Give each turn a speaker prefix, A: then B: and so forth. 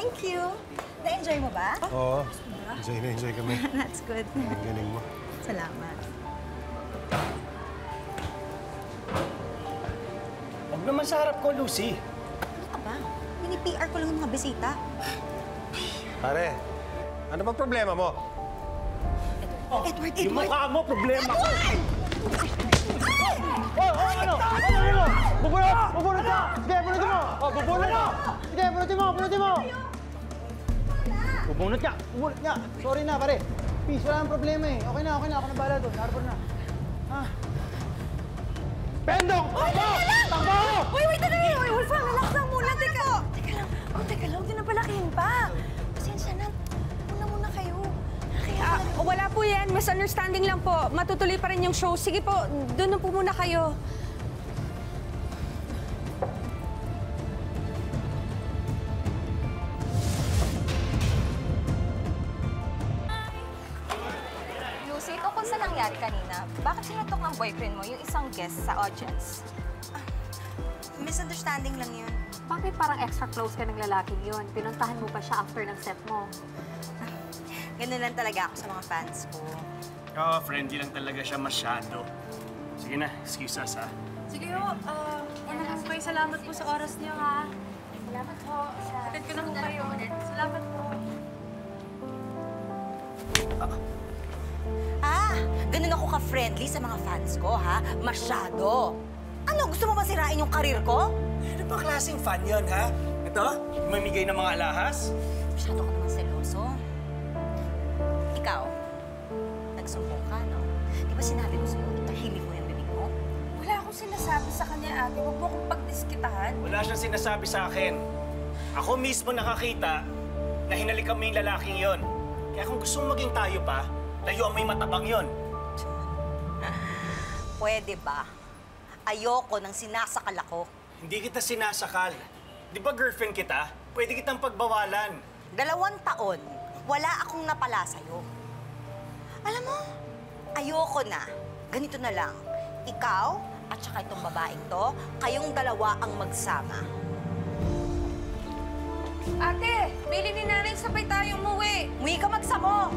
A: Thank you. Na-enjoy mo ba?
B: Oo. Enjoy kami.
A: That's good.
B: Galing mo.
A: Salamat.
C: Huwag naman sa harap ko, Lucy.
A: Ano ka ba? Mini-PR ko lang yung mga bisita.
B: Pare, ano bang problema mo?
A: Edward!
C: Yung mukha mo, problema ko.
D: Ano? Bubunot ka! Sige, bunutin mo! Bubunot ka! Sige, bunutin mo! Bubunot ka! Sorry na, pare. Peace, wala nang problema eh. Okay na. Ako na bahala doon. Harbor na. Pendong! Takbo!
A: Wait, Uy, Wolfgang, relax lang muna. Teka lang. Huwag na palakihin pa. Pasensya na. Muna kayo.
E: Wala po yan. Misunderstanding lang po. Matutuloy pa rin yung show. Sige po, doon na po muna kayo.
F: Lucy, kung saan nangyari kanina, bakit sinatok ng boyfriend mo yung isang guest sa audience?
A: Misunderstanding lang yun.
G: Bakit parang extra close ka ng lalaking yun? Pinuntahan mo pa siya after ng set mo.
A: Ganun lang talaga ako sa mga fans ko.
C: Oo, friendly lang talaga siya masyado. Sige na, excuse us, ha?
E: Sige po, kayo. Salamat po sa oras niyo, ha? Salamat po. Atid ko na po kayo. Salamat po.
A: Ganun ako ka-friendly sa mga fans ko, ha? Masyado. Ano, gusto mo ba sirain yung karir ko?
C: Ano ba klaseng fan yun, ha? Ito? Mamigay ng mga alahas?
A: Masyado ka naman seloso. Ikaw, nagsumbong ka, no? Di ba sinabi ko sa'yo, tahimik mo yung bibig mo?
E: Wala akong sinasabi sa kanya, ate. Huwag mo akong pagdiskitahan.
C: Wala siyang sinasabi sa akin. Ako mismo nakakita na hinalikan mo yung lalaking yon. Kaya kung gusto mong maging tayo pa, layuan mo yung matabang yon.
A: Pwede ba? Ayoko nang sinasakal ako.
C: Hindi kita sinasakal. Di ba girlfriend kita? Pwede kitang pagbawalan.
A: 2 taon, wala akong napala sa'yo. Alam mo, ayoko na. Ganito na lang. Ikaw at saka itong babaeng to, kayong dalawa ang magsama.
E: Ate, bili ni nanay sabay tayo umuwi.
A: Umuwi ka magsamo!